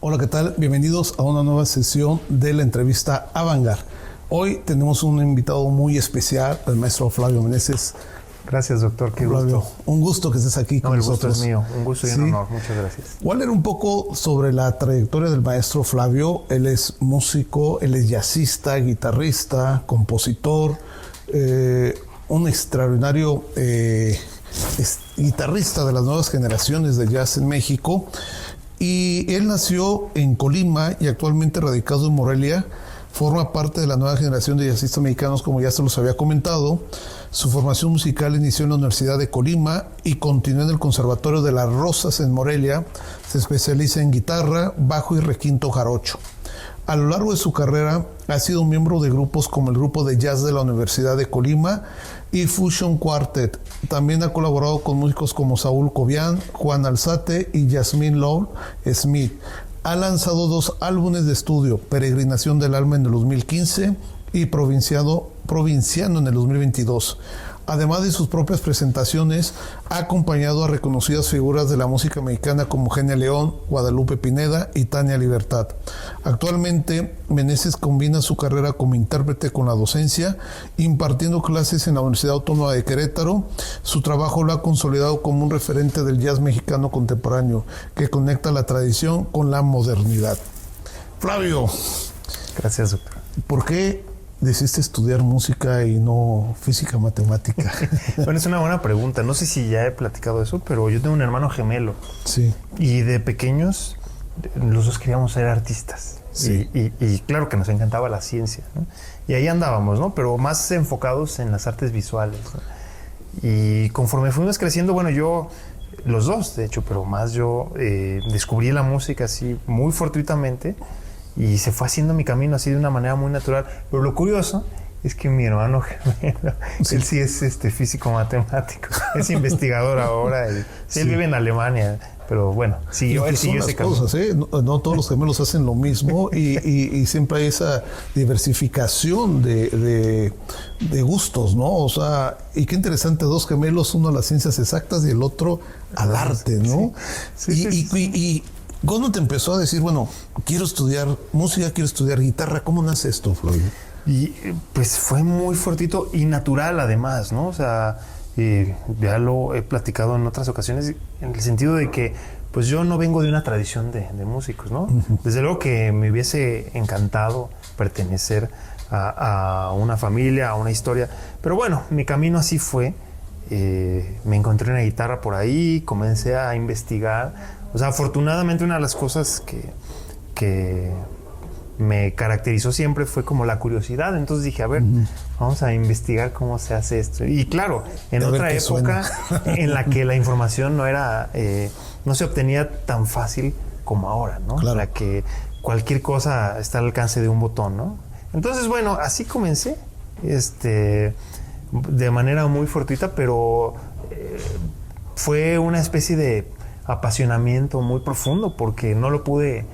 Hola, ¿qué tal? Bienvenidos a una nueva sesión de la entrevista Avant-Garde. Hoy tenemos un invitado muy especial, el maestro Flavio Meneses. Gracias, doctor. Qué Flavio, gusto. un gusto que estés aquí con nosotros. El gusto es mío. Un gusto y un honor. Muchas gracias. Voy a leer un poco sobre la trayectoria del maestro Flavio. Él es músico, él es jazzista, guitarrista, compositor, un extraordinario guitarrista de las nuevas generaciones de jazz en México. Y él nació en Colima y actualmente radicado en Morelia. Forma parte de la nueva generación de jazzistas mexicanos, como ya se los había comentado. Su formación musical inició en la Universidad de Colima y continuó en el Conservatorio de Las Rosas en Morelia. Se especializa en guitarra, bajo y requinto jarocho. A lo largo de su carrera ha sido miembro de grupos como el Grupo de Jazz de la Universidad de Colima y Fusion Quartet. También ha colaborado con músicos como Saúl Cobian, Juan Alzate y Yasmín Lowell Smith. Ha lanzado 2 álbumes de estudio, Peregrinación del Alma en el 2015 y Provinciano en el 2022. Además de sus propias presentaciones, ha acompañado a reconocidas figuras de la música mexicana como Genia León, Guadalupe Pineda y Tania Libertad. Actualmente, Meneses combina su carrera como intérprete con la docencia, impartiendo clases en la Universidad Autónoma de Querétaro. Su trabajo lo ha consolidado como un referente del jazz mexicano contemporáneo, que conecta la tradición con la modernidad. Flavio. Gracias, doctor. ¿Por qué decidiste estudiar música y no física matemática? Bueno, es una buena pregunta. No sé si ya he platicado eso, pero yo tengo un hermano gemelo. Sí. Y de pequeños, los dos queríamos ser artistas. Sí. Y claro que nos encantaba la ciencia, ¿no? Y ahí andábamos, ¿no? Pero más enfocados en las artes visuales, ¿no? Y conforme fuimos creciendo, bueno, yo, los dos, de hecho, pero más yo, descubrí la música así muy fortuitamente. Y se fue haciendo mi camino así de una manera muy natural. Pero lo curioso es que mi hermano gemelo, sí, él sí es físico matemático, es investigador ahora. Sí, él vive en Alemania, pero bueno, siguió ese camino. Cosas, ¿eh? No todos los gemelos hacen lo mismo y siempre hay esa diversificación de gustos, ¿no? O sea, y qué interesante, 2 gemelos, uno a las ciencias exactas y el otro al arte, ¿no? Sí. ¿Cuándo te empezó a decir, bueno, quiero estudiar música, quiero estudiar guitarra? ¿Cómo nace esto, Flavio? Y pues fue muy fortuito y natural además, ¿no? O sea, ya lo he platicado en otras ocasiones, en el sentido de que pues yo no vengo de una tradición de músicos, ¿no? Uh-huh. Desde luego que me hubiese encantado pertenecer a una familia, a una historia, pero bueno, mi camino así fue. Me encontré una guitarra por ahí, comencé a investigar. O sea, afortunadamente una de las cosas que me caracterizó siempre fue como la curiosidad. Entonces dije, a ver, vamos a investigar cómo se hace esto. Y claro, en otra época en la que la información no se obtenía tan fácil como ahora, ¿no? Claro. En la que cualquier cosa está al alcance de un botón, ¿no? Entonces, bueno, así comencé, de manera muy fortuita, pero fue una especie de apasionamiento muy profundo porque no lo pude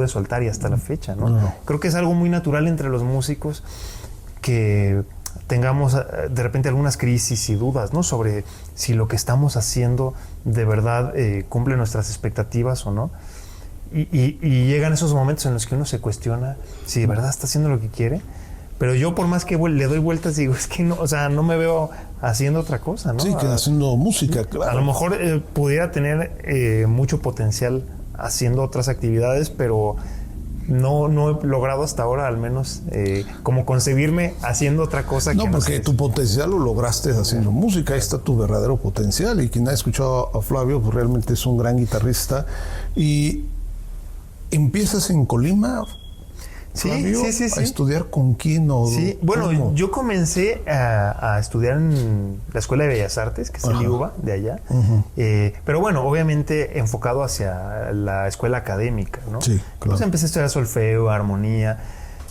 soltar y hasta la fecha, ¿no? No. Creo que es algo muy natural entre los músicos que tengamos de repente algunas crisis y dudas, ¿no? Sobre si lo que estamos haciendo de verdad cumple nuestras expectativas o no. Y llegan esos momentos en los que uno se cuestiona si de verdad está haciendo lo que quiere. Pero yo, por más que le doy vueltas, digo, es que no, o sea, no me veo haciendo otra cosa, ¿no? Sí, que haciendo música, claro. A lo mejor pudiera tener mucho potencial haciendo otras actividades, pero no he logrado hasta ahora, al menos, como concebirme haciendo otra cosa. No, porque tu potencial lo lograste haciendo música. Ahí está tu verdadero potencial. Y quien ha escuchado a Flavio, pues realmente es un gran guitarrista. Y empiezas en Colima. Sí. ¿A estudiar con quién? Sí, bueno, ¿cómo? Yo comencé a estudiar en la Escuela de Bellas Artes, que es el IUBA de allá. Uh-huh. Pero bueno, obviamente enfocado hacia la escuela académica, ¿no? Sí, claro. Entonces empecé a estudiar solfeo, armonía.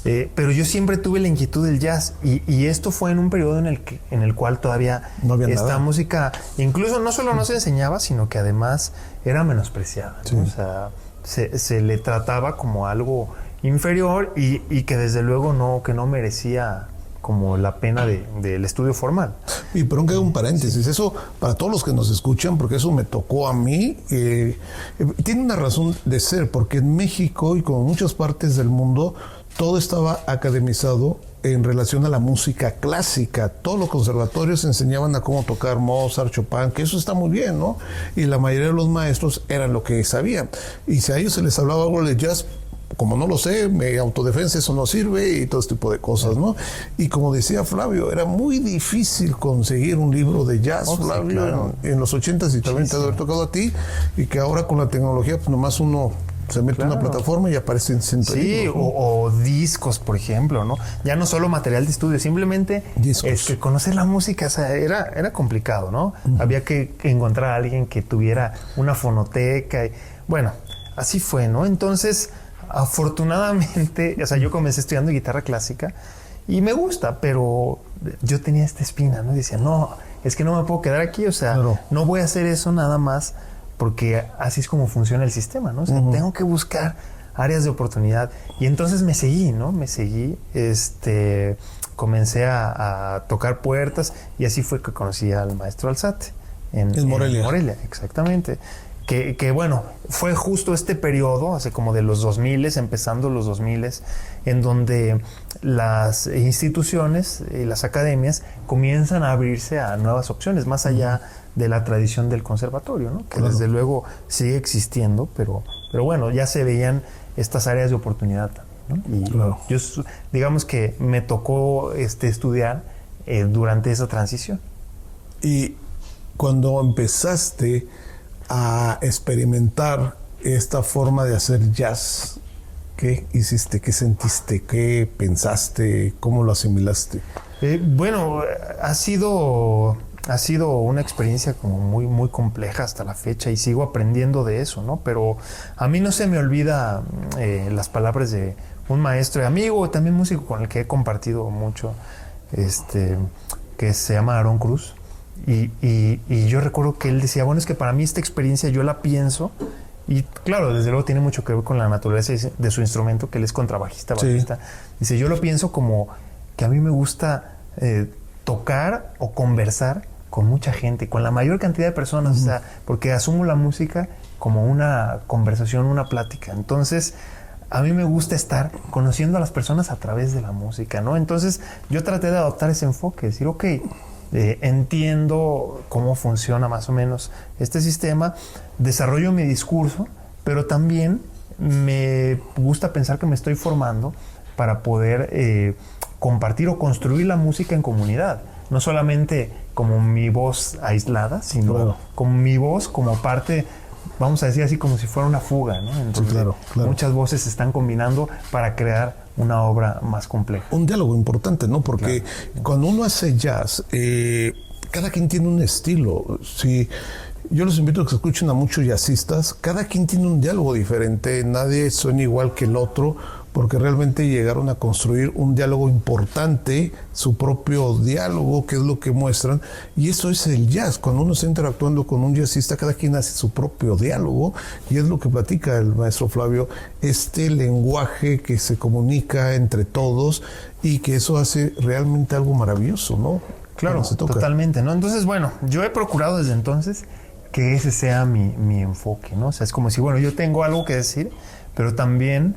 Pero yo siempre tuve la inquietud del jazz y esto fue en un periodo en el cual todavía no había esta nada. Música incluso no solo no se enseñaba, sino que además era menospreciada, ¿no? Sí. O sea, se le trataba como algo inferior y que desde luego no merecía como la pena del estudio formal. Y perdón que haga un paréntesis, eso para todos los que nos escuchan, porque eso me tocó a mí, tiene una razón de ser, porque en México y como en muchas partes del mundo, todo estaba academizado en relación a la música clásica. Todos los conservatorios enseñaban a cómo tocar Mozart, Chopin, que eso está muy bien, ¿no? Y la mayoría de los maestros eran lo que sabían. Y si a ellos se les hablaba algo de jazz, como no lo sé, me autodefensa, eso no sirve y todo este tipo de cosas, ¿no? Y como decía Flavio, era muy difícil conseguir un libro de jazz, Flavio, sí, claro. en los 80s y también te ha tocado a ti, y que ahora con la tecnología, pues nomás uno se mete en una plataforma y aparece en ciento libros, ¿no? o discos, por ejemplo, ¿no? Ya no solo material de estudio, simplemente discos. Es que conocer la música, o sea, era complicado, ¿no? Había que encontrar a alguien que tuviera una fonoteca. Bueno, así fue, ¿no? Entonces, afortunadamente, o sea, yo comencé estudiando guitarra clásica y me gusta, pero yo tenía esta espina, ¿no? Y decía, no, es que no me puedo quedar aquí, o sea, no voy a hacer eso nada más, porque así es como funciona el sistema, ¿no? O sea, tengo que buscar áreas de oportunidad. Y entonces me seguí, ¿no? Comencé a tocar puertas y así fue que conocí al maestro Alzate. En Morelia. En Morelia, exactamente. Que bueno, fue justo este periodo, hace como de los 2000, empezando los 2000, en donde las instituciones y las academias comienzan a abrirse a nuevas opciones, más allá de la tradición del conservatorio, ¿no? Que desde luego sigue existiendo, pero bueno, ya se veían estas áreas de oportunidad, ¿no? Y yo, digamos que me tocó estudiar durante esa transición. Y cuando empezaste a experimentar esta forma de hacer jazz, ¿qué hiciste? ¿Qué sentiste? ¿Qué pensaste? ¿Cómo lo asimilaste? Bueno, ha sido una experiencia como muy, muy compleja hasta la fecha y sigo aprendiendo de eso, ¿no? Pero a mí no se me olvida las palabras de un maestro y amigo, también músico con el que he compartido mucho, que se llama Aarón Cruz. Y yo recuerdo que él decía, bueno, es que para mí esta experiencia yo la pienso, y claro, desde luego tiene mucho que ver con la naturaleza de su instrumento, que él es contrabajista, bajista. Dice, yo lo pienso como que a mí me gusta tocar o conversar con mucha gente, con la mayor cantidad de personas, o sea, porque asumo la música como una conversación, una plática. Entonces, a mí me gusta estar conociendo a las personas a través de la música, ¿no? Entonces, yo traté de adoptar ese enfoque, decir, ok, entiendo cómo funciona más o menos este sistema, desarrollo mi discurso, pero también me gusta pensar que me estoy formando para poder compartir o construir la música en comunidad, no solamente como mi voz aislada, sino como mi voz como parte, vamos a decir así, como si fuera una fuga, ¿no? Entonces, muchas voces se están combinando para crear una obra más compleja. Un diálogo importante, ¿no? Porque cuando uno hace jazz, cada quien tiene un estilo. Si yo los invito a que escuchen a muchos jazzistas, cada quien tiene un diálogo diferente, nadie suena igual que el otro, porque realmente llegaron a construir un diálogo importante, su propio diálogo, que es lo que muestran, y eso es el jazz. Cuando uno está interactuando con un jazzista, cada quien hace su propio diálogo, y es lo que platica el maestro Flavio, este lenguaje que se comunica entre todos, y que eso hace realmente algo maravilloso, ¿no? Claro, totalmente, ¿no? Entonces, bueno, yo he procurado desde entonces que ese sea mi enfoque, ¿no? O sea, es como si, bueno, yo tengo algo que decir, pero también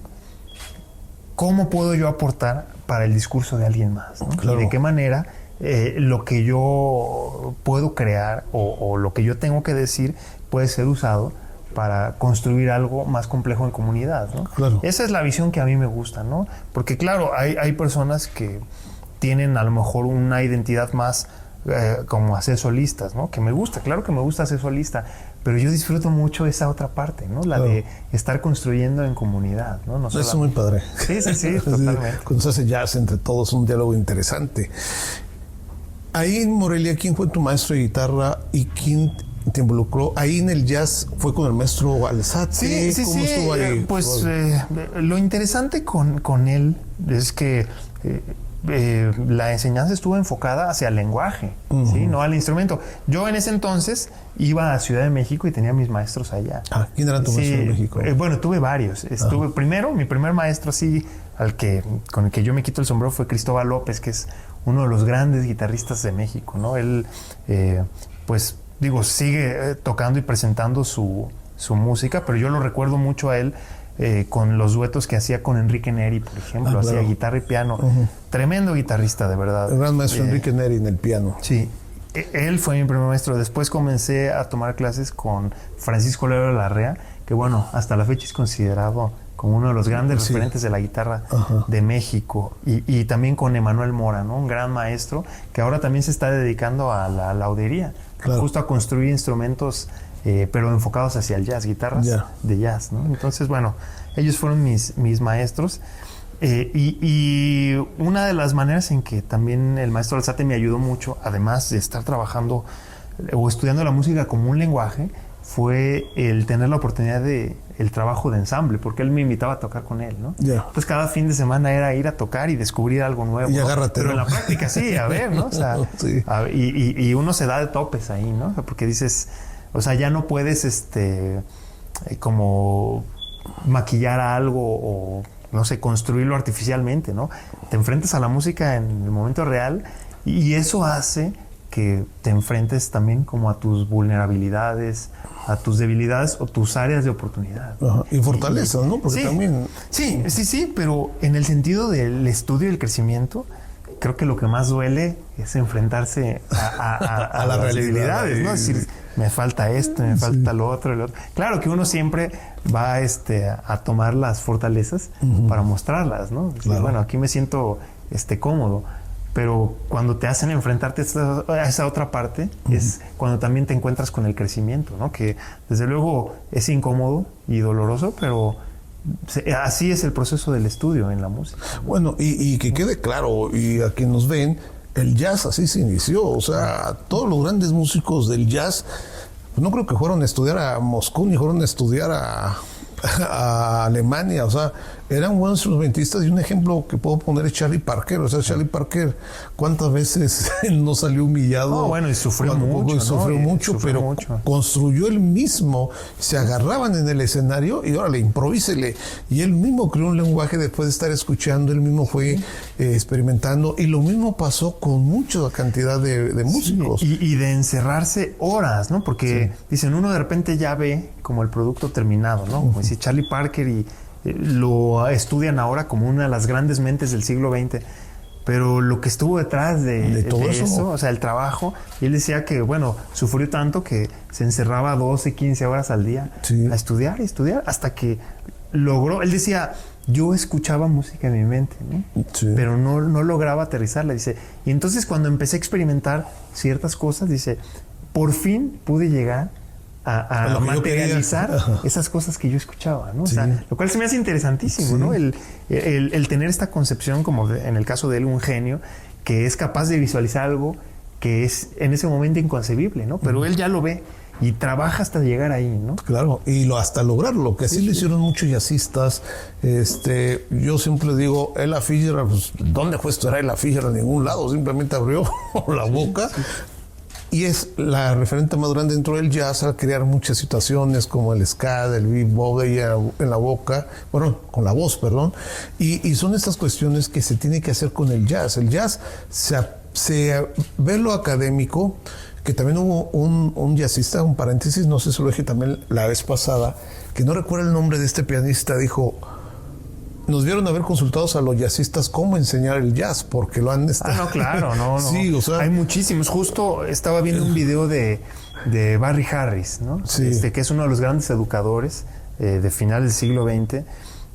¿cómo puedo yo aportar para el discurso de alguien más, ¿no? Y de qué manera lo que yo puedo crear o lo que yo tengo que decir puede ser usado para construir algo más complejo en comunidad, ¿no? Esa es la visión que a mí me gusta, ¿no? Porque claro, hay personas que tienen a lo mejor una identidad más como hacer solistas, ¿no? Que me gusta, claro que me gusta hacer solista, pero yo disfruto mucho esa otra parte, ¿no? La de estar construyendo en comunidad, ¿no? Eso es muy padre. Sí, totalmente. Cuando se hace jazz entre todos, un diálogo interesante. Ahí en Morelia, ¿quién fue tu maestro de guitarra y quién te involucró? Ahí en el jazz fue con el maestro Alzate. Sí. ¿Cómo estuvo ahí? Pues lo interesante con él es que la enseñanza estuvo enfocada hacia el lenguaje, ¿sí? No al instrumento. Yo en ese entonces iba a Ciudad de México y tenía mis maestros allá. ¿Quién era tu maestro en México? Bueno, tuve varios. Primero, mi primer maestro así, con el que yo me quito el sombrero, fue Cristóbal López, que es uno de los grandes guitarristas de México, ¿no? Él, pues, digo, sigue tocando y presentando su música, pero yo lo recuerdo mucho a él con los duetos que hacía con Enrique Neri, por ejemplo. Hacía guitarra y piano. Tremendo guitarrista, de verdad. El gran maestro Enrique Neri en el piano. Sí. Él fue mi primer maestro. Después comencé a tomar clases con Francisco Lero Larrea, que bueno, hasta la fecha es considerado como uno de los grandes referentes de la guitarra de México. Y también con Emanuel Mora, ¿no? Un gran maestro que ahora también se está dedicando a la laudería, justo a construir instrumentos, pero enfocados hacia el jazz, guitarras de jazz, ¿no? Entonces, bueno, ellos fueron mis maestros. Y una de las maneras en que también el maestro Alzate me ayudó mucho, además de estar trabajando o estudiando la música como un lenguaje, fue el tener la oportunidad de el trabajo de ensamble, porque él me invitaba a tocar con él, ¿no? Entonces cada fin de semana era ir a tocar y descubrir algo nuevo. Y agárrate, pero ¿no? en la práctica sí, a ver, ¿no? O sea, y uno se da de topes ahí, ¿no? Porque dices, o sea, ya no puedes como maquillar algo o no sé, construirlo artificialmente, ¿no? Te enfrentas a la música en el momento real y eso hace que te enfrentes también como a tus vulnerabilidades, a tus debilidades o tus áreas de oportunidad. Y fortalezas, ¿no? Porque también... Sí, pero en el sentido del estudio y el crecimiento, creo que lo que más duele es enfrentarse a la las realidad, debilidades, ¿no? Es decir, me falta esto, me falta lo otro, lo otro. Claro que uno siempre va a tomar las fortalezas para mostrarlas, ¿no? Decir, bueno, aquí me siento cómodo, pero cuando te hacen enfrentarte a esa otra parte es cuando también te encuentras con el crecimiento, ¿no? Que desde luego es incómodo y doloroso, pero así es el proceso del estudio en la música. Bueno, y que quede claro, y a quienes nos ven, el jazz así se inició. O sea, todos los grandes músicos del jazz, no creo que fueron a estudiar a Moscú, ni fueron a estudiar a Alemania. O sea, eran buenos instrumentistas, y un ejemplo que puedo poner es Charlie Parker. O sea, Charlie Parker, ¿cuántas veces no salió humillado? No, bueno, y sufrió mucho, ¿no? Sufrió mucho, pero construyó él mismo. Se agarraban en el escenario y órale, improvísele. Y él mismo creó un lenguaje después de estar escuchando. Él mismo fue experimentando. Y lo mismo pasó con mucha cantidad de músicos. Y de encerrarse horas, ¿no? Porque dicen, uno de repente ya ve como el producto terminado, ¿no? Como decir Charlie Parker y lo estudian ahora como una de las grandes mentes del siglo XX, pero lo que estuvo detrás de todo eso, o sea, el trabajo, y él decía que, bueno, sufrió tanto que se encerraba 12, 15 horas al día a estudiar, hasta que logró. Él decía, yo escuchaba música en mi mente, ¿no? Pero no lograba aterrizarla, dice, y entonces cuando empecé a experimentar ciertas cosas, dice, por fin pude llegar a materializar esas cosas que yo escuchaba, ¿no? O sea, lo cual se me hace interesantísimo, ¿no? El tener esta concepción, como en el caso de él, un genio, que es capaz de visualizar algo que es en ese momento inconcebible, ¿no? Pero él ya lo ve y trabaja hasta llegar ahí, ¿no? Claro, y hasta lograrlo, que así lo hicieron muchos jazzistas. Yo siempre digo, Ella Fitzgerald, pues, ¿dónde fue estudiar Ella Fitzgerald? En ningún lado, simplemente abrió la boca. Y es la referente más grande dentro del jazz al crear muchas situaciones como el ska, el bebop en la boca, bueno, con la voz, perdón. Y son estas cuestiones que se tiene que hacer con el jazz. El jazz se ve lo académico, que también hubo un jazzista, un paréntesis, no sé si lo dije también la vez pasada, que no recuerdo el nombre de este pianista, dijo, nos vieron haber consultados a los jazzistas cómo enseñar el jazz, porque lo han no, claro, no. Sí, o sea, hay muchísimos. Justo estaba viendo un video de Barry Harris, ¿no? Que es uno de los grandes educadores de finales del siglo XX,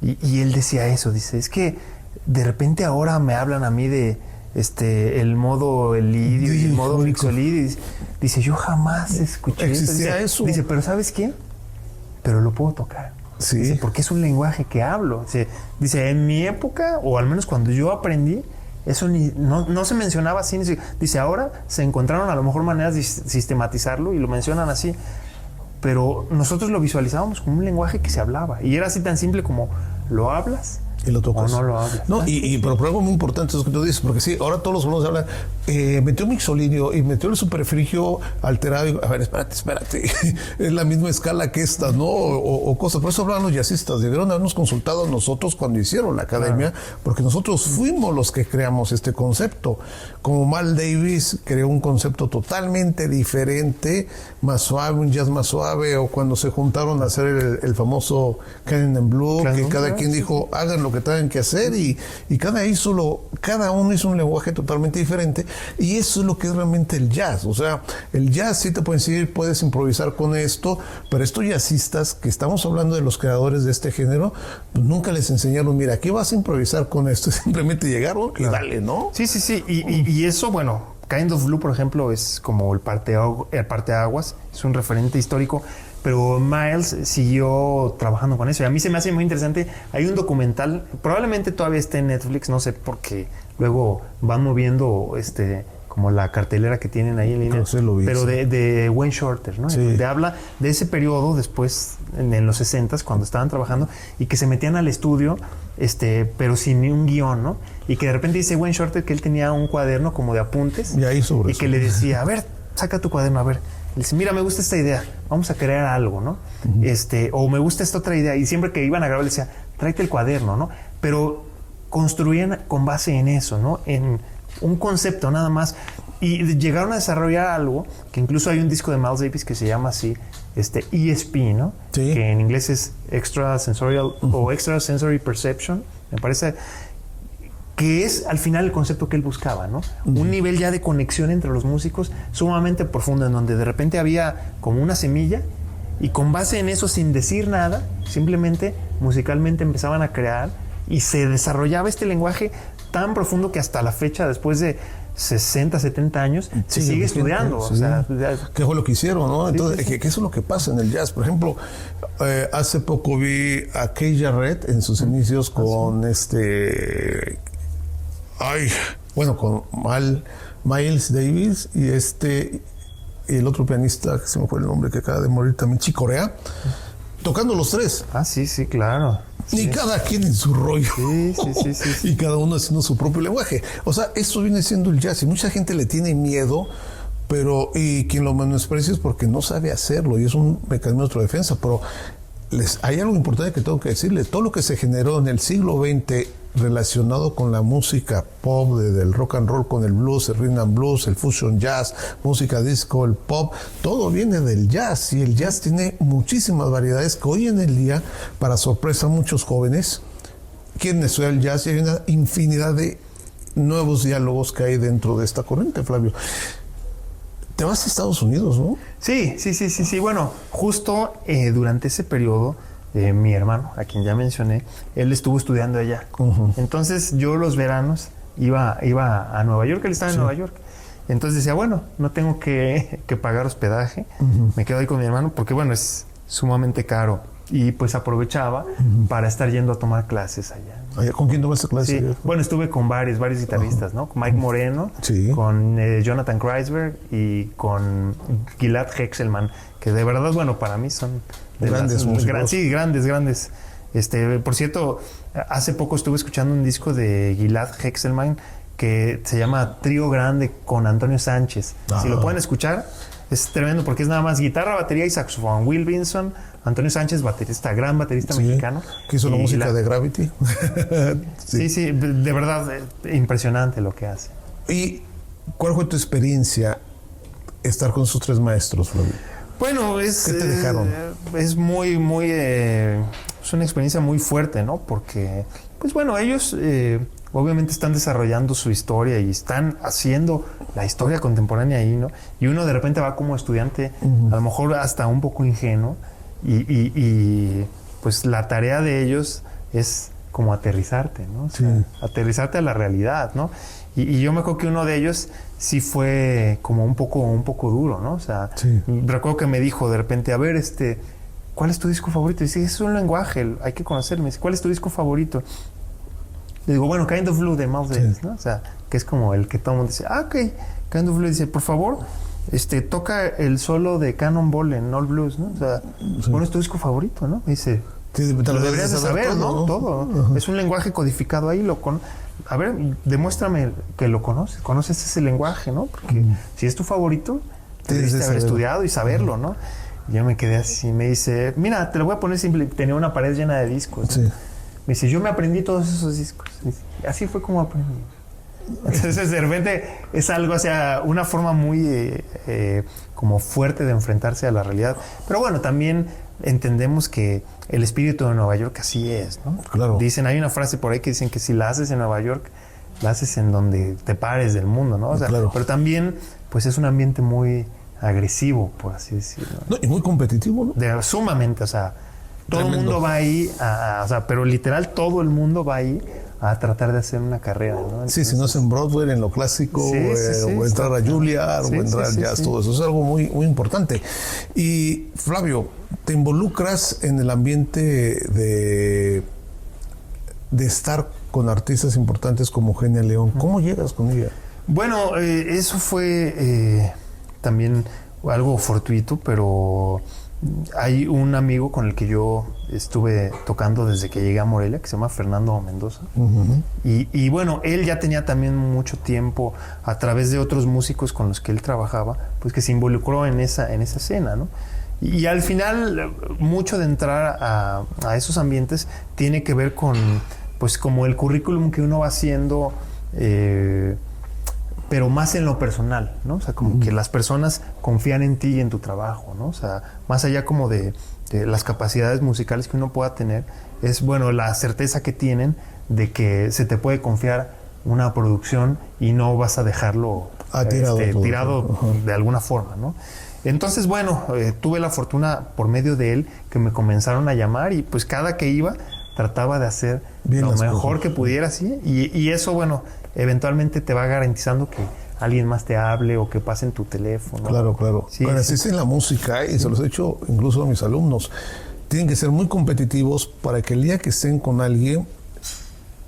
y él decía eso, dice, es que de repente ahora me hablan a mí de el modo lidio y el modo mixolidio. Dice, yo jamás escuché eso. Dice, pero ¿sabes qué? Pero lo puedo tocar. Sí. Dice, porque es un lenguaje que hablo. Dice, en mi época, o al menos cuando yo aprendí, eso no se mencionaba así. Dice, ahora se encontraron a lo mejor maneras de sistematizarlo y lo mencionan así. Pero nosotros lo visualizábamos como un lenguaje que se hablaba. Y era así tan simple como, lo hablas, Y lo tocas. O no lo hablas. No, pero por algo muy importante es lo que tú dices, porque sí, ahora todos los alumnos hablan, metió mixolinio y metió el superfrigio alterado. Y, a ver, espérate. Es la misma escala que esta, ¿no? O cosas. Por eso hablaban los jazzistas. Debieron habernos consultado a nosotros cuando hicieron la academia, porque nosotros fuimos los que creamos este concepto. Como Mal Davis creó un concepto totalmente diferente, más suave, un jazz más suave, o cuando se juntaron a hacer el famoso Canon and Blue, que cada quien dijo, hagan lo que tengan que hacer, y cada uno hizo un lenguaje totalmente diferente, y eso es lo que es realmente el jazz. O sea, el jazz sí te pueden decir, puedes improvisar con esto, pero estos jazzistas que estamos hablando de los creadores de este género, pues nunca les enseñaron, mira, aquí vas a improvisar con esto, simplemente llegaron y dale, ¿no? Sí, y eso, bueno, Kind of Blue, por ejemplo, es como el parteaguas, es un referente histórico, pero Miles siguió trabajando con eso. Y a mí se me hace muy interesante. Hay un documental, probablemente todavía esté en Netflix, no sé, porque luego van moviendo como la cartelera que tienen ahí en línea. No sé, lo vi, pero sí. de Wayne Shorter, ¿no? Sí. Donde habla de ese periodo después, en los 60s, cuando estaban trabajando, y que se metían al estudio, pero sin ni un guión, ¿no? Y que de repente dice Wayne Shorter que él tenía un cuaderno como de apuntes. Y ahí sobre y que le decía, a ver, saca tu cuaderno, a ver. Le dice, mira, me gusta esta idea, vamos a crear algo, ¿no? O me gusta esta otra idea. Y siempre que iban a grabar le decía, tráete el cuaderno, ¿no? Pero construían con base en eso, ¿no? En un concepto nada más. Y llegaron a desarrollar algo, que incluso hay un disco de Miles Davis que se llama así, ESP, ¿no? Sí. Que en inglés es Extra Sensorial o Extra Sensory Perception, me parece, que es al final el concepto que él buscaba, ¿no? Un nivel ya de conexión entre los músicos sumamente profundo, en donde de repente había como una semilla, y con base en eso, sin decir nada, simplemente musicalmente empezaban a crear, y se desarrollaba este lenguaje tan profundo que hasta la fecha, después de 60, 70 años, se sigue estudiando. Sí. O sea, ¿qué fue lo que hicieron, no? Entonces, sí. que eso es lo que pasa en el jazz. Por ejemplo, hace poco vi a Keith Jarrett en sus inicios con con Miles Davis y el otro pianista, que se me fue el nombre, que acaba de morir también, Chick Corea, tocando los tres. Sí, claro. Y Sí. cada quien en su rollo. Sí. Y cada uno haciendo su propio lenguaje. O sea, eso viene siendo el jazz. Y mucha gente le tiene miedo, y quien lo menosprecia es porque no sabe hacerlo. Y es un mecanismo de autodefensa. Pero hay algo importante que tengo que decirles. Todo lo que se generó en el siglo XX relacionado con la música pop, del rock and roll, con el blues, el rhythm and blues, el fusion jazz, música disco, el pop, todo viene del jazz, y el jazz tiene muchísimas variedades que hoy en el día, para sorpresa a muchos jóvenes, quieren estudiar el jazz, y hay una infinidad de nuevos diálogos que hay dentro de esta corriente, Flavio. Te vas a Estados Unidos, ¿no? Sí. Bueno, justo durante ese periodo, mi hermano, a quien ya mencioné, él estuvo estudiando allá. Entonces yo los veranos iba a Nueva York, él estaba en Nueva York. Entonces decía, bueno, no tengo que pagar hospedaje, me quedo ahí con mi hermano, porque bueno, es sumamente caro. Y pues aprovechaba para estar yendo a tomar clases allá. ¿Con quién tomaste clases? Sí. Bueno, estuve con varios guitarristas, ¿no? Con Mike Moreno, sí, con Jonathan Kreisberg y con Gilad Hexelman, que de verdad, bueno, para mí son grandes músicos. Grandes. Por cierto, hace poco estuve escuchando un disco de Gilad Hexelman que se llama Trío Grande con Antonio Sánchez. Si lo pueden escuchar, es tremendo porque es nada más guitarra, batería y saxofón. Will Vinson, Antonio Sánchez, gran baterista mexicano. Que hizo la música de Gravity. Sí, de verdad, impresionante lo que hace. ¿Y cuál fue tu experiencia estar con esos tres maestros, Flavio? Bueno, ¿qué te dejaron? Es muy es una experiencia muy fuerte, ¿no? Porque, pues bueno, ellos obviamente están desarrollando su historia y están haciendo la historia contemporánea ahí, ¿no? Y uno de repente va como estudiante, a lo mejor hasta un poco ingenuo, y pues la tarea de ellos es como aterrizarte, ¿no? O sea, aterrizarte a la realidad, ¿no? Y yo me acuerdo que uno de ellos sí fue como un poco duro, ¿no? O sea, recuerdo que me dijo de repente, a ver, ¿cuál es tu disco favorito? Y dice, es un lenguaje, hay que conocerme. Dice, ¿cuál es tu disco favorito? Le digo, bueno, Kind of Blue de Miles Davis, ¿no? O sea, que es como el que todo el mundo dice, ok, Kind of Blue. Dice, por favor, toca el solo de Cannonball en All Blues, ¿no? O sea, bueno, es tu disco favorito, ¿no? Me dice, Sí, lo deberías de saber, ¿no? Todo. ¿No? Es un lenguaje codificado ahí. A ver, demuéstrame que lo conoces. Conoces ese lenguaje, ¿no? Porque si es tu favorito, tienes que haber estudiado y saberlo, ¿no? Y yo me quedé así. Me dice, mira, te lo voy a poner simple. Tenía una pared llena de discos. Sí. Me dice, yo me aprendí todos esos discos. Y así fue como aprendí. Entonces, de repente, es algo, o sea, una forma muy como fuerte de enfrentarse a la realidad. Pero bueno, también entendemos que el espíritu de Nueva York así es, ¿no? Claro. Dicen, hay una frase por ahí que dicen que si la haces en Nueva York, la haces en donde te pares del mundo, ¿no? O sea, claro. Pero también, pues es un ambiente muy agresivo, por así decirlo. No, y muy competitivo, ¿no? Sumamente, o sea, todo el Tremendo. mundo va ahí, o sea, pero literal todo el mundo va ahí a tratar de hacer una carrera, ¿no? Entonces, sí, si no es en Broadway, en lo clásico, o entrar a Juilliard, o entrar al jazz, todo eso es algo muy, muy importante. Y Flavio, te involucras en el ambiente de estar con artistas importantes como Eugenia León. ¿Cómo llegas con ella? Bueno, eso fue también algo fortuito, pero hay un amigo con el que yo estuve tocando desde que llegué a Morelia, que se llama Fernando Mendoza. Y bueno, él ya tenía también mucho tiempo, a través de otros músicos con los que él trabajaba, pues que se involucró en esa escena, ¿no? Y al final, mucho de entrar a esos ambientes tiene que ver con, pues como el currículum que uno va haciendo, pero más en lo personal, ¿no? O sea, como que las personas confían en ti y en tu trabajo, ¿no? O sea, más allá como de las capacidades musicales que uno pueda tener, es, bueno, la certeza que tienen de que se te puede confiar una producción y no vas a dejarlo tirado de alguna forma, ¿no? Entonces, bueno, tuve la fortuna por medio de él que me comenzaron a llamar y pues cada que iba trataba de hacer lo mejor que pudiera, ¿sí? Y eso, bueno, eventualmente te va garantizando que alguien más te hable o que pase en tu teléfono. Claro, claro. Sí, bueno, así es en la música, y se los he hecho incluso a mis alumnos. Tienen que ser muy competitivos para que el día que estén con alguien,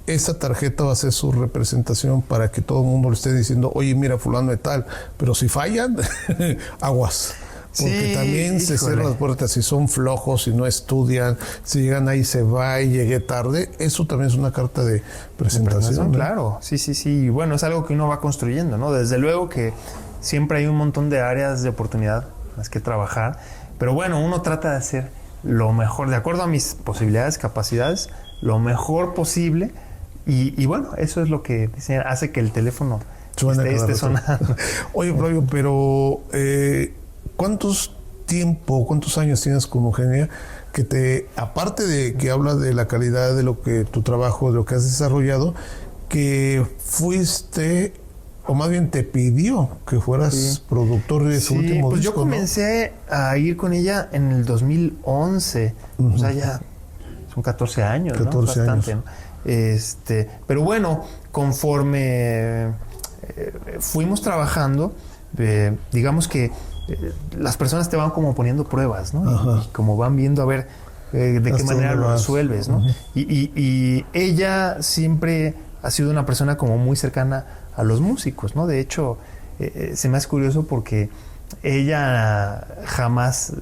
esa tarjeta va a ser su representación para que todo el mundo le esté diciendo, oye, mira, fulano de tal. Pero si fallan, aguas. Porque también se cierran las puertas. Si son flojos, si no estudian, si llegan ahí se va y llegué tarde, eso también es una carta de presentación, ¿no? Claro, sí. Y bueno, es algo que uno va construyendo, ¿no? Desde luego que siempre hay un montón de áreas de oportunidad en las que trabajar, pero bueno, uno trata de hacer lo mejor, de acuerdo a mis posibilidades, capacidades, lo mejor posible. Y bueno, eso es lo que hace que el teléfono esté sonando. Oye, Flavio, pero ¿cuántos años tienes con Eugenia que aparte de que habla de la calidad de lo que tu trabajo, de lo que has desarrollado, que fuiste, o más bien te pidió que fueras productor de su último pues disco? Yo comencé a ir con ella en el 2011, o sea, ya son 14 años, 14 ¿no? años. ¿No? Pero bueno, conforme fuimos trabajando, digamos que las personas te van como poniendo pruebas, ¿no? Y como van viendo a ver de qué manera lo resuelves, ¿no? Y ella siempre ha sido una persona como muy cercana a los músicos, ¿no? De hecho, se me hace curioso porque ella jamás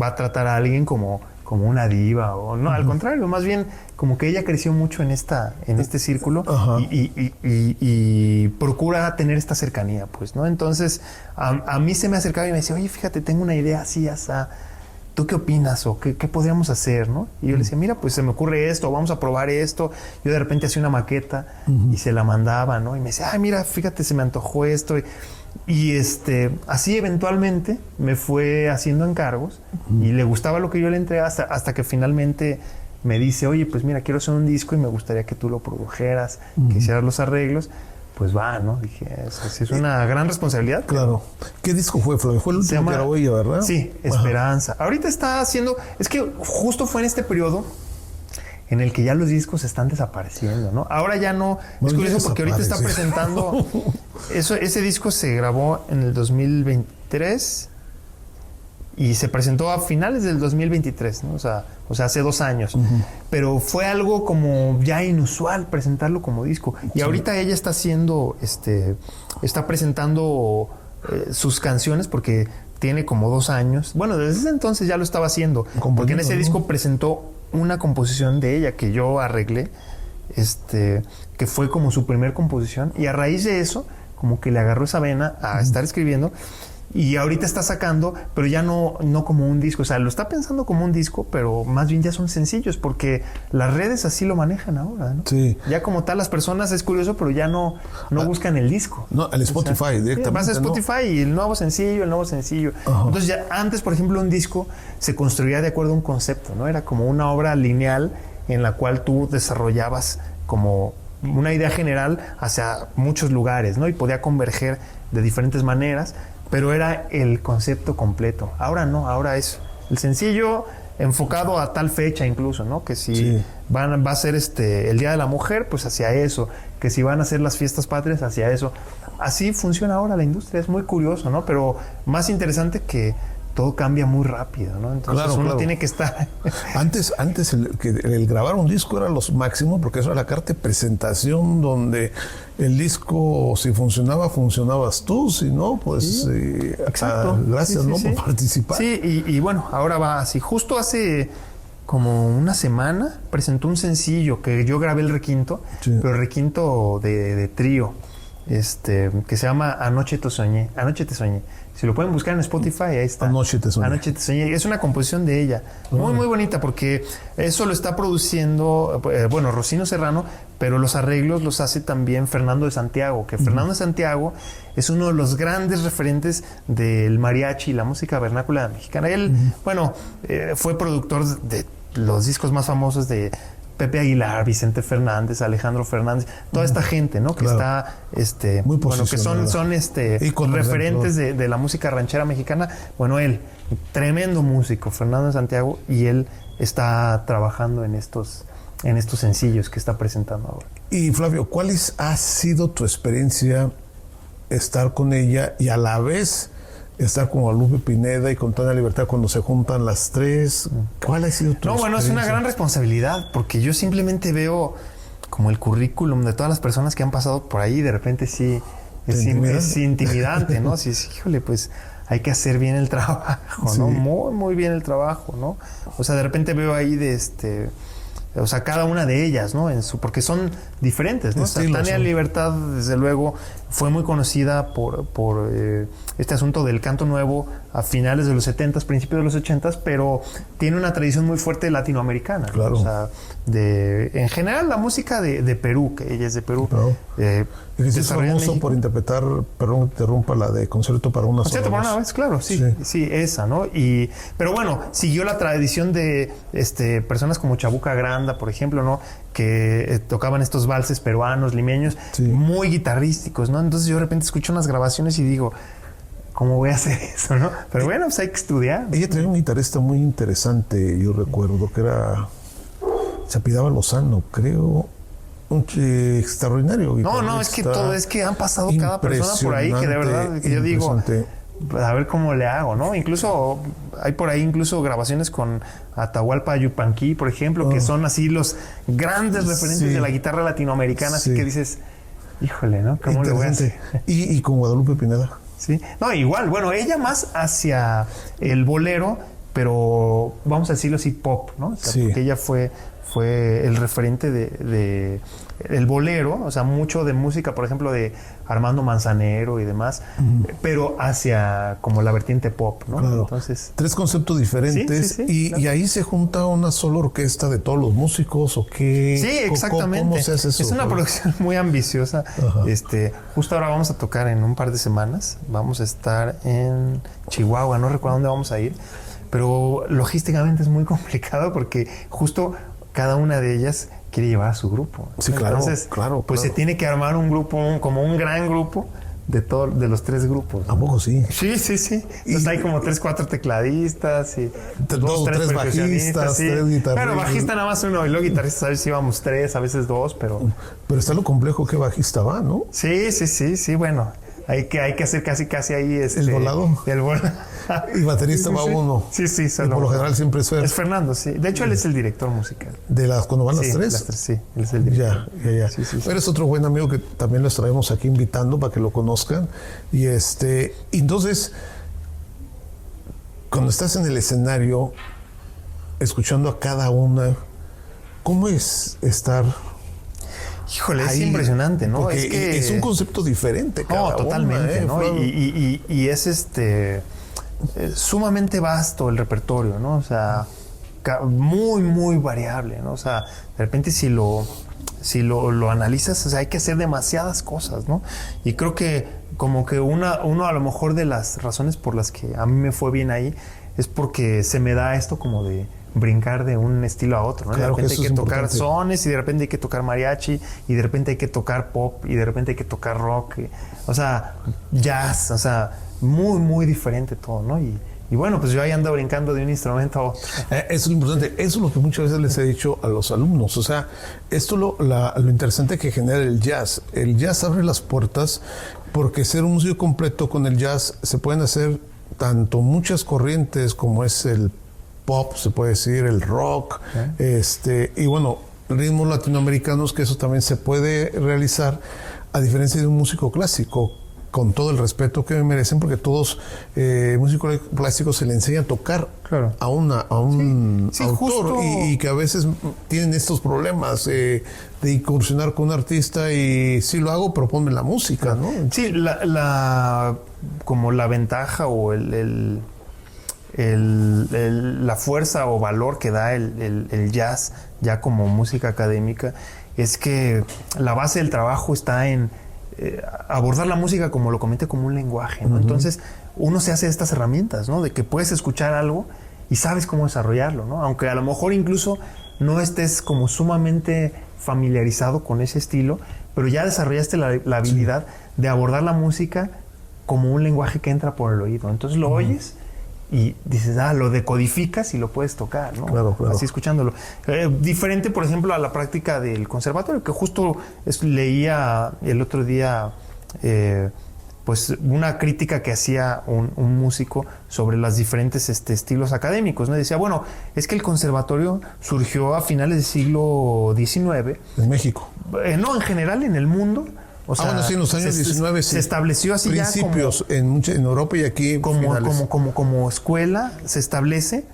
va a tratar a alguien como una diva, o no, al contrario, más bien como que ella creció mucho en este círculo y procura tener esta cercanía, pues, ¿no? Entonces, a mí se me acercaba y me decía, oye, fíjate, tengo una idea así, ¿tú qué opinas? ¿O qué podríamos hacer, no? Y yo le decía, mira, pues se me ocurre esto, vamos a probar esto. Yo de repente hacía una maqueta y se la mandaba, ¿no? Y me decía, ay, mira, fíjate, se me antojó esto. Y así eventualmente me fue haciendo encargos y le gustaba lo que yo le entregaba hasta que finalmente me dice, oye, pues mira, quiero hacer un disco y me gustaría que tú lo produjeras, que hicieras los arreglos. Pues va, ¿no? Dije, es una gran responsabilidad. Claro. ¿Qué disco fue, Flavio? Fue el último que grabó ella, ¿verdad? Sí, Esperanza. Ahorita está haciendo... Es que justo fue en este periodo en el que ya los discos están desapareciendo, ¿no? Ahora ya no... Es curioso porque ahorita está presentando... Ese disco se grabó en el 2023 y se presentó a finales del 2023, ¿no? O sea hace 2 años. Pero fue algo como ya inusual presentarlo como disco. Y ahorita ella está haciendo, está presentando sus canciones porque tiene como 2 años. Bueno, desde ese entonces ya lo estaba haciendo. Porque en ese disco presentó una composición de ella que yo arreglé, que fue como su primer composición. Y a raíz de eso, como que le agarró esa vena a estar escribiendo. Y ahorita está sacando, pero ya no como un disco. O sea, lo está pensando como un disco, pero más bien ya son sencillos, porque las redes así lo manejan ahora, ¿no? Sí. Ya como tal, las personas, es curioso, pero ya no buscan el disco. No, el Spotify, o sea, directamente. Vas a Spotify y el nuevo sencillo. Ajá. Entonces ya antes, por ejemplo, un disco se construía de acuerdo a un concepto, ¿no? Era como una obra lineal en la cual tú desarrollabas como una idea general hacia muchos lugares, ¿no? Y podía converger de diferentes maneras, pero era el concepto completo. Ahora no, ahora es el sencillo enfocado a tal fecha incluso, ¿no? Que si va a ser el Día de la Mujer, pues hacia eso. Que si van a ser las fiestas patrias, hacia eso. Así funciona ahora la industria. Es muy curioso, ¿no? Pero más interesante que todo cambia muy rápido, ¿no? Entonces uno tiene que estar... Antes el grabar un disco era lo máximo, porque eso era la carta de presentación, donde el disco, si funcionaba, funcionabas tú, si no, pues exacto. Gracias, por participar. Sí, y bueno, ahora va así. Justo hace como una semana presentó un sencillo que yo grabé el requinto, pero el requinto de trío, que se llama Anoche te soñé. Si lo pueden buscar en Spotify, ahí está. Anoche te soñé. Es una composición de ella. Muy, muy bonita, porque eso lo está produciendo, Rocino Serrano, pero los arreglos los hace también Fernando de Santiago, que Fernando de Santiago es uno de los grandes referentes del mariachi y la música vernácula mexicana. Él, fue productor de los discos más famosos de Pepe Aguilar, Vicente Fernández, Alejandro Fernández, toda esta gente, ¿no? Que está, muy que son referentes de la música ranchera mexicana. Bueno, él, tremendo músico, Fernando de Santiago, y él está trabajando en estos sencillos que está presentando ahora. Y Flavio, ¿cuál ha sido tu experiencia estar con ella y a la vez estar con Guadalupe Pineda y con Tania Libertad cuando se juntan las tres? ¿Cuál ha sido tu experiencia? Es una gran responsabilidad, porque yo simplemente veo como el currículum de todas las personas que han pasado por ahí y de repente sí es intimidante, ¿no? Sí, híjole, pues hay que hacer bien el trabajo, ¿no? Muy, muy bien el trabajo, ¿no? O sea, de repente veo ahí cada una de ellas, ¿no? Porque son diferentes, ¿no? Tania Libertad, desde luego, fue muy conocida por este asunto del canto nuevo a finales de los 70s, principios de los 80s, pero tiene una tradición muy fuerte latinoamericana. Claro. ¿No? O sea, en general la música de Perú, que ella es de Perú. Claro. Es famoso por interpretar, perdón que interrumpa, la de Concierto para una sola vez. Concierto para una vez, claro, sí, esa, ¿no? Pero bueno, siguió la tradición de personas como Chabuca Granda, por ejemplo, ¿no? Que tocaban estos valses peruanos, limeños, muy guitarrísticos, ¿no? Entonces yo de repente escucho unas grabaciones y digo, ¿cómo voy a hacer eso, no? Pero bueno, pues hay que estudiar. Ella tenía un guitarrista muy interesante, yo recuerdo, que se apellidaba Lozano, creo. Un extraordinario guitarrista. Es que han pasado cada persona por ahí que de verdad, que yo digo, a ver cómo le hago, ¿no? Incluso hay por ahí grabaciones con Atahualpa Yupanqui, por ejemplo, que son así los grandes referentes de la guitarra latinoamericana, así que dices, híjole, ¿no? ¿Cómo le voy a hacer? Y con Guadalupe Pineda. Sí, no, igual, ella más hacia el bolero, pero vamos a decirlo así, pop, ¿no? O sea, porque ella fue el referente de el bolero, o sea, mucho de música, por ejemplo, de Armando Manzanero y demás, pero hacia como la vertiente pop, ¿no? Claro. Entonces, 3 conceptos diferentes y ahí se junta una sola orquesta de todos los músicos, ¿o qué? Sí, exactamente. ¿Cómo se hace eso? Es una producción muy ambiciosa. Justo ahora vamos a tocar en un par de semanas. Vamos a estar en Chihuahua, no recuerdo dónde vamos a ir, pero logísticamente es muy complicado porque justo cada una de ellas quiere llevar a su grupo. Sí, claro. Entonces, se tiene que armar un grupo, como un gran grupo de los 3 grupos, ¿no? ¿A poco sí? Sí. Entonces hay como 3, 4 tecladistas y 2 o 3 bajistas, 3 guitarristas. Claro, bajista nada más uno y luego guitarristas, a veces íbamos 3, a veces 2, pero está lo complejo que bajista va, ¿no? Sí, bueno. Hay que hacer casi ahí el volado. El volado. Y baterista va uno. Sí, solo. Y por lo general siempre es Es Fernando, sí. De hecho, él es el director musical. ¿Cuando van las 3? Sí, él es el director. Ya. Sí. Eres otro buen amigo que también lo traemos aquí invitando para que lo conozcan. Y entonces, cuando estás en el escenario, escuchando a cada una, ¿cómo es estar? Híjole, ahí? Es impresionante, ¿no? Porque es un concepto diferente cada totalmente, una, ¿no? Y es sumamente vasto el repertorio, ¿no? O sea, muy, muy variable, ¿no? O sea, de repente si lo analizas, o sea, hay que hacer demasiadas cosas, ¿no? Y creo que como que uno a lo mejor de las razones por las que a mí me fue bien ahí es porque se me da esto como de brincar de un estilo a otro, ¿no? Claro, de repente hay que tocar importante. sones y de repente hay que tocar mariachi y de repente hay que tocar pop y de repente hay que tocar rock, o sea, jazz, o sea, muy, muy diferente todo, ¿no? Y bueno, pues yo ahí ando brincando de un instrumento a otro. Eso es lo importante. Eso es lo que muchas veces les he dicho a los alumnos. O sea, esto lo interesante que genera el jazz. El jazz abre las puertas porque ser un músico completo con el jazz se pueden hacer tanto muchas corrientes como es el pop, se puede decir, el rock, y bueno, ritmos latinoamericanos, que eso también se puede realizar, a diferencia de un músico clásico, con todo el respeto que me merecen, porque todos músicos clásicos se le enseña a tocar a un sí, autor justo. y que a veces tienen estos problemas de incursionar con un artista y sí lo hago, pero ponme la música, ¿no? Sí, como la ventaja o la fuerza o valor que da el jazz ya como música académica es que la base del trabajo está en abordar la música, como lo comenté, como un lenguaje, ¿no? Entonces uno se hace estas herramientas, ¿no? De que puedes escuchar algo y sabes cómo desarrollarlo, ¿no? Aunque a lo mejor incluso no estés como sumamente familiarizado con ese estilo, pero ya desarrollaste la habilidad de abordar la música como un lenguaje que entra por el oído. Entonces lo oyes y dices, lo decodificas y lo puedes tocar, ¿no? Claro. Así escuchándolo. Diferente, por ejemplo, a la práctica del conservatorio, que justo leía el otro día pues una crítica que hacía un músico sobre los diferentes estilos académicos, ¿no? Decía, bueno, es que el conservatorio surgió a finales del siglo XIX. En México. No, en general en el mundo. O sea, bueno, sí, en los años 19 se estableció así principios ya en Europa y aquí como escuela se establece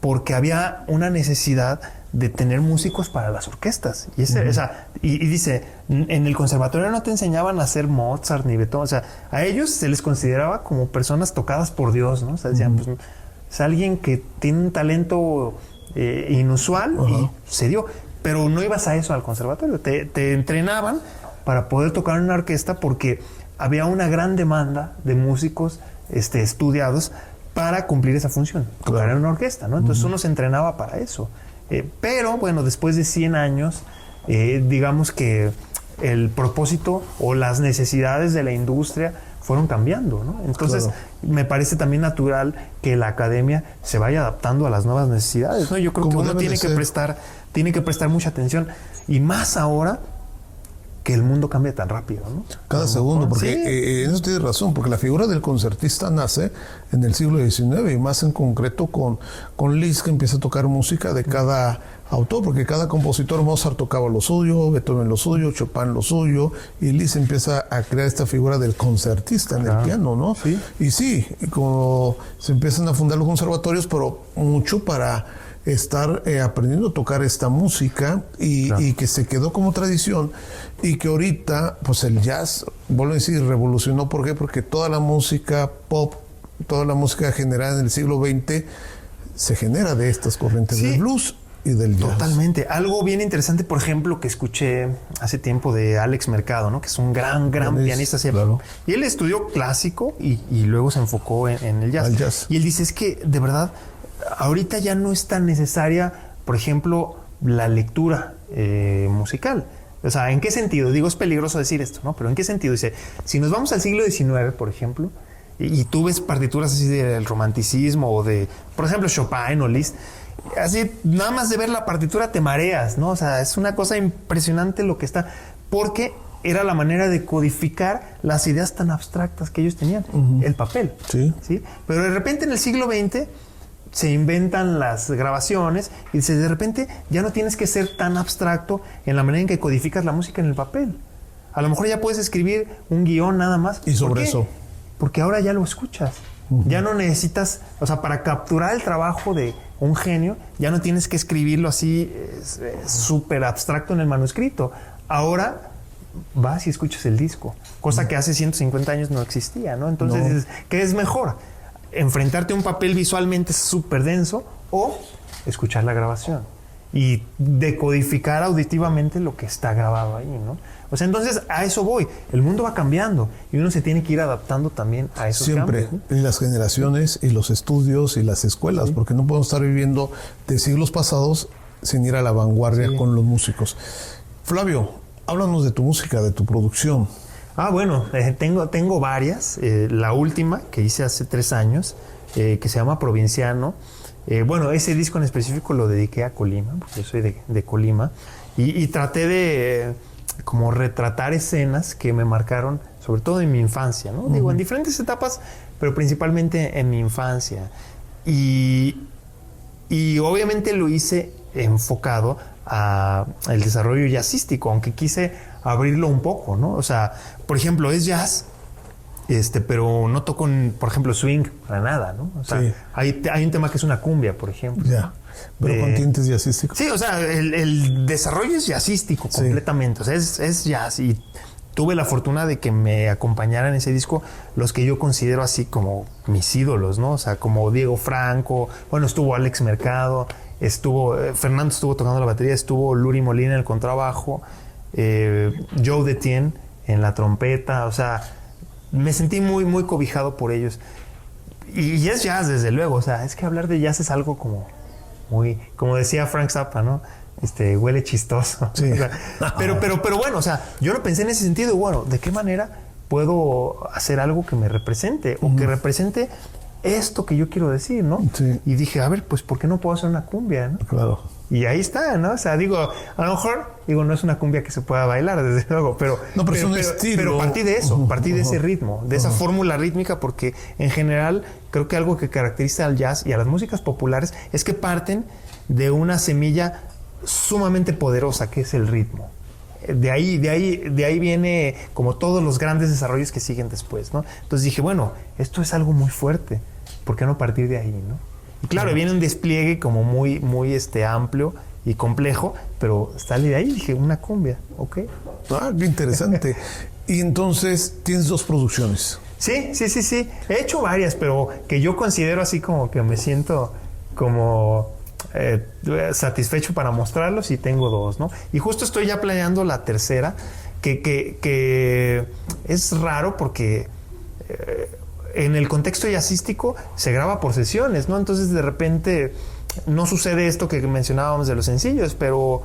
porque había una necesidad de tener músicos para las orquestas. Y dice, en el conservatorio no te enseñaban a hacer Mozart ni Beethoven. O sea, a ellos se les consideraba como personas tocadas por Dios, ¿no? O sea, decían, pues es alguien que tiene un talento inusual y se dio. Pero no ibas a eso al conservatorio. Te entrenaban para poder tocar en una orquesta porque había una gran demanda de músicos estudiados para cumplir esa función, tocar en una orquesta, ¿no? Entonces uno se entrenaba para eso. Pero bueno, después de 100 años, digamos que el propósito o las necesidades de la industria fueron cambiando, ¿no? Entonces me parece también natural que la academia se vaya adaptando a las nuevas necesidades, ¿no? Yo creo que uno tiene que prestar mucha atención, y más ahora que el mundo cambia tan rápido, ¿no? Cada segundo, porque en eso tienes razón, porque la figura del concertista nace en el siglo XIX y más en concreto con Liszt, que empieza a tocar música de cada autor, porque cada compositor, Mozart tocaba lo suyo, Beethoven lo suyo, Chopin lo suyo, y Liszt empieza a crear esta figura del concertista en el piano, ¿no? Sí. Y como se empiezan a fundar los conservatorios, pero mucho para estar aprendiendo a tocar esta música y que se quedó como tradición y que ahorita pues el jazz, vuelvo a decir, revolucionó. ¿Por qué? Porque toda la música pop, toda la música generada en el siglo XX se genera de estas corrientes del blues y del jazz. Totalmente. Algo bien interesante, por ejemplo, que escuché hace tiempo de Alex Mercado, ¿no? Que es un gran pianista. Claro. Y él estudió clásico y luego se enfocó en el jazz. El jazz. Y él dice, es que de verdad ahorita ya no es tan necesaria, por ejemplo, la lectura musical. O sea, ¿en qué sentido? Digo, es peligroso decir esto, ¿no? Pero ¿en qué sentido? Dice, si nos vamos al siglo XIX, por ejemplo, y tú ves partituras así del romanticismo o de, por ejemplo, Chopin o Liszt, así nada más de ver la partitura te mareas, ¿no? O sea, es una cosa impresionante lo que está, porque era la manera de codificar las ideas tan abstractas que ellos tenían, el papel. Sí. Pero de repente en el siglo XX se inventan las grabaciones y dice, de repente ya no tienes que ser tan abstracto en la manera en que codificas la música en el papel. A lo mejor ya puedes escribir un guión nada más. Y sobre eso. Porque ahora ya lo escuchas. Ya no necesitas, o sea, para capturar el trabajo de un genio, ya no tienes que escribirlo así súper abstracto en el manuscrito. Ahora vas y escuchas el disco, cosa que hace 150 años no existía, ¿no? Entonces dices, ¿qué es mejor? ¿Enfrentarte a un papel visualmente súper denso o escuchar la grabación y decodificar auditivamente lo que está grabado ahí, ¿no? O sea, entonces a eso voy. El mundo va cambiando y uno se tiene que ir adaptando también a esos Siempre, cambios, ¿no? Y las generaciones y los estudios y las escuelas, porque no podemos estar viviendo de siglos pasados sin ir a la vanguardia con los músicos. Flavio, háblanos de tu música, de tu producción. Bueno, tengo varias. La última que hice hace 3 años, que se llama Provinciano. Bueno, ese disco en específico lo dediqué a Colima, porque yo soy de Colima, y traté de como retratar escenas que me marcaron, sobre todo en mi infancia, ¿no? Digo, en diferentes etapas, pero principalmente en mi infancia. Y obviamente lo hice enfocado al desarrollo jazzístico, aunque quise abrirlo un poco, ¿no? O sea, por ejemplo, es jazz, pero no toco, por ejemplo, swing para nada, ¿no? O sea, hay un tema que es una cumbia, por ejemplo. Ya. Pero con tintes jazzísticos. Sí, o sea, el desarrollo es jazzístico completamente. O sea, es jazz. Y tuve la fortuna de que me acompañaran en ese disco los que yo considero así como mis ídolos, ¿no? O sea, como Diego Franco, bueno, estuvo Alex Mercado, Fernando estuvo tocando la batería, estuvo Luri Molina en el contrabajo, Joe Detien en la trompeta. O sea, me sentí muy, muy cobijado por ellos. Y es jazz, desde luego. O sea, es que hablar de jazz es algo como muy, como decía Frank Zappa, ¿no? Huele chistoso. Sí. O sea, pero bueno, o sea, yo lo pensé en ese sentido. Bueno, ¿de qué manera puedo hacer algo que me represente o que represente esto que yo quiero decir, ¿no? Sí. Y dije, a ver, pues, ¿por qué no puedo hacer una cumbia, no? Claro. Y ahí está, ¿no? O sea, digo, a lo mejor, no es una cumbia que se pueda bailar, desde luego, pero es un estilo. Pero partí de eso, partí de ese ritmo, de esa fórmula rítmica, porque en general creo que algo que caracteriza al jazz y a las músicas populares es que parten de una semilla sumamente poderosa, que es el ritmo. De ahí viene como todos los grandes desarrollos que siguen después, ¿no? Entonces dije, bueno, esto es algo muy fuerte, ¿por qué no partir de ahí, no? Y claro, viene un despliegue como muy, muy amplio y complejo, pero sale de ahí, dije, una cumbia, ¿ok? Qué interesante. Y entonces, ¿tienes 2 producciones? Sí. He hecho varias, pero que yo considero así como que me siento como satisfecho para mostrarlos, y tengo 2, ¿no? Y justo estoy ya planeando la tercera, que es raro porque en el contexto jazzístico se graba por sesiones, ¿no? Entonces de repente no sucede esto que mencionábamos de los sencillos, pero,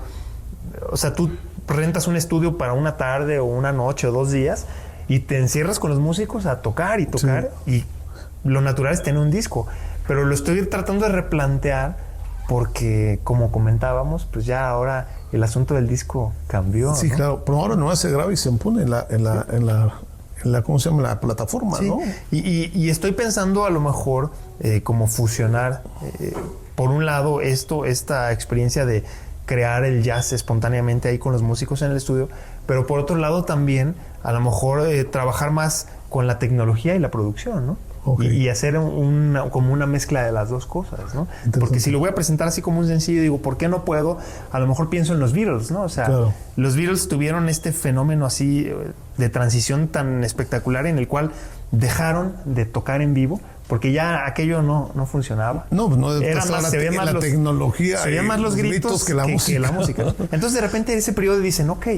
o sea, tú rentas un estudio para una tarde o una noche o 2 días y te encierras con los músicos a tocar y tocar, y lo natural es tener un disco, pero lo estoy tratando de replantear porque, como comentábamos, pues ya ahora el asunto del disco cambió, Sí, ¿no? claro, pero ahora nomás se graba y se pone en la ¿cómo se llama? La plataforma, Sí. ¿no? Y estoy pensando a lo mejor como fusionar, por un lado, esta experiencia de crear el jazz espontáneamente ahí con los músicos en el estudio, pero por otro lado también a lo mejor trabajar más con la tecnología y la producción, ¿no? Okay. Y hacer como una mezcla de las 2 cosas, ¿no? Porque si lo voy a presentar así como un sencillo, digo, ¿por qué no puedo? A lo mejor pienso en los Beatles, ¿no? O sea, los Beatles tuvieron este fenómeno así de transición tan espectacular en el cual dejaron de tocar en vivo porque ya aquello no funcionaba. No, pues no era más, se veían más la tecnología. Se veían más los gritos que la música. ¿no? Entonces de repente en ese periodo dicen, ok,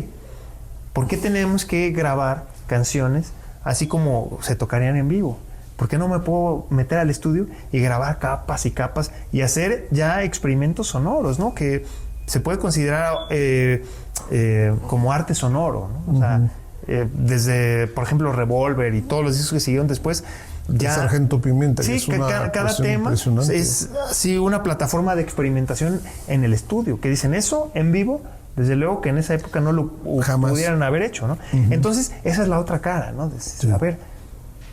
¿por qué tenemos que grabar canciones así como se tocarían en vivo? ¿Por qué no me puedo meter al estudio y grabar capas y capas y hacer ya experimentos sonoros, ¿no? Que se puede considerar como arte sonoro, ¿no? O sea, desde, por ejemplo, Revolver y todos los discos que siguieron después, ya... Sargento Pimienta. Sí, que es cada tema es así una plataforma de experimentación en el estudio, que dicen eso en vivo. Desde luego que en esa época no lo pudieran haber hecho, ¿no? Entonces, esa es la otra cara, ¿no? A ver,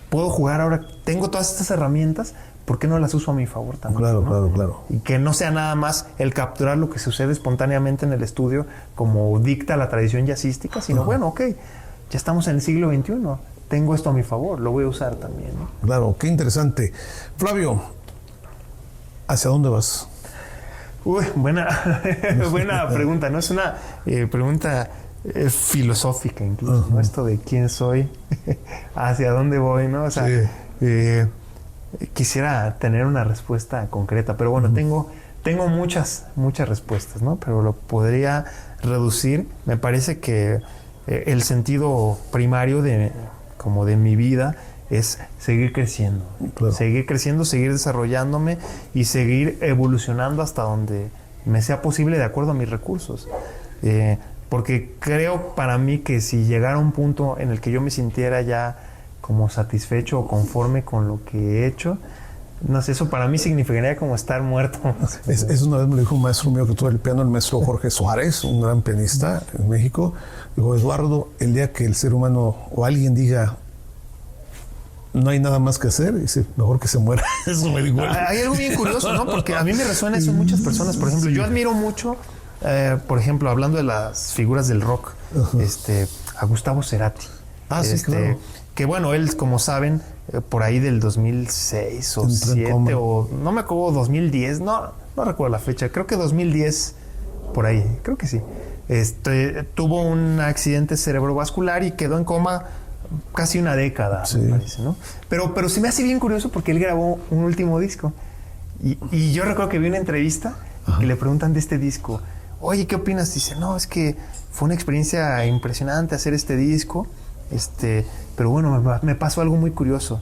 puedo jugar ahora, tengo todas estas herramientas, ¿por qué no las uso a mi favor también? Claro. Y que no sea nada más el capturar lo que sucede espontáneamente en el estudio como dicta la tradición jazzística, sino bueno, ok, ya estamos en el siglo XXI, tengo esto a mi favor, lo voy a usar también, ¿no? Claro, qué interesante. Flavio, ¿hacia dónde vas? Uy, buena pregunta, ¿no? Es una pregunta filosófica incluso, ¿no? Esto de quién soy, hacia dónde voy, ¿no? O sea, quisiera tener una respuesta concreta, pero bueno, tengo muchas respuestas, ¿no? Pero lo podría reducir. Me parece que el sentido primario de mi vida es seguir creciendo. Claro. Seguir creciendo, seguir desarrollándome y seguir evolucionando hasta donde me sea posible de acuerdo a mis recursos. Porque creo para mí que si llegara a un punto en el que yo me sintiera ya como satisfecho o conforme con lo que he hecho, no sé, eso para mí significaría como estar muerto. Eso una vez me lo dijo un maestro mío que tuvo el piano, el maestro Jorge Suárez, un gran pianista en México. Dijo, Eduardo, el día que el ser humano o alguien diga no hay nada más que hacer, dice, mejor que se muera. Eso me dijo. Hay algo bien curioso, ¿no? Porque a mí me resuena eso en muchas personas. Por ejemplo, yo admiro mucho, por ejemplo, hablando de las figuras del rock, a Gustavo Cerati. Sí, claro. Que bueno, él, como saben, por ahí del 2006 o 2007 o no me acuerdo, 2010, no recuerdo la fecha, creo que 2010, por ahí, creo que sí. Tuvo un accidente cerebrovascular y quedó en coma casi una década, me parece, ¿no? Pero se me hace bien curioso porque él grabó un último disco y yo recuerdo que vi una entrevista que le preguntan de este disco. Oye, ¿qué opinas? Dice, no, es que fue una experiencia impresionante hacer este disco, pero bueno, me pasó algo muy curioso.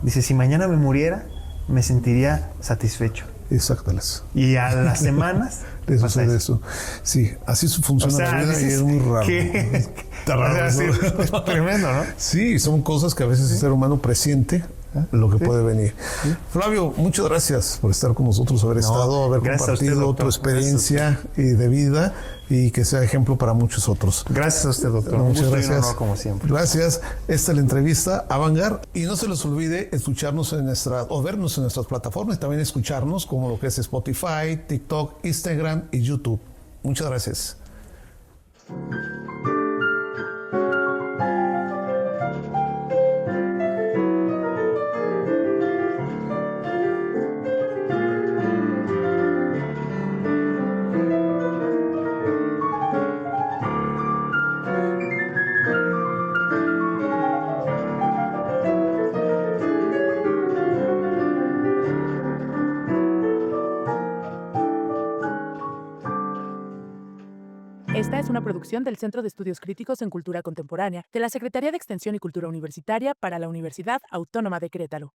Dice, si mañana me muriera, me sentiría satisfecho. Exacto. Y a las semanas les sucede eso. Sí, así funciona la vida y es muy raro. Está raro. Es tremendo, ¿no? Sí, son cosas que a veces el ser humano presiente lo que puede venir. Flavio, muchas gracias por estar con nosotros, haber compartido usted, tu experiencia de vida y que sea ejemplo para muchos otros. Gracias a usted, doctor. Muchas gracias. Y un honor, como siempre. Gracias. Esta es la entrevista Avantgarde y no se les olvide escucharnos o vernos en nuestras plataformas y también escucharnos como lo que es Spotify, TikTok, Instagram y YouTube. Muchas gracias. Esta es una producción del Centro de Estudios Críticos en Cultura Contemporánea de la Secretaría de Extensión y Cultura Universitaria para la Universidad Autónoma de Querétaro.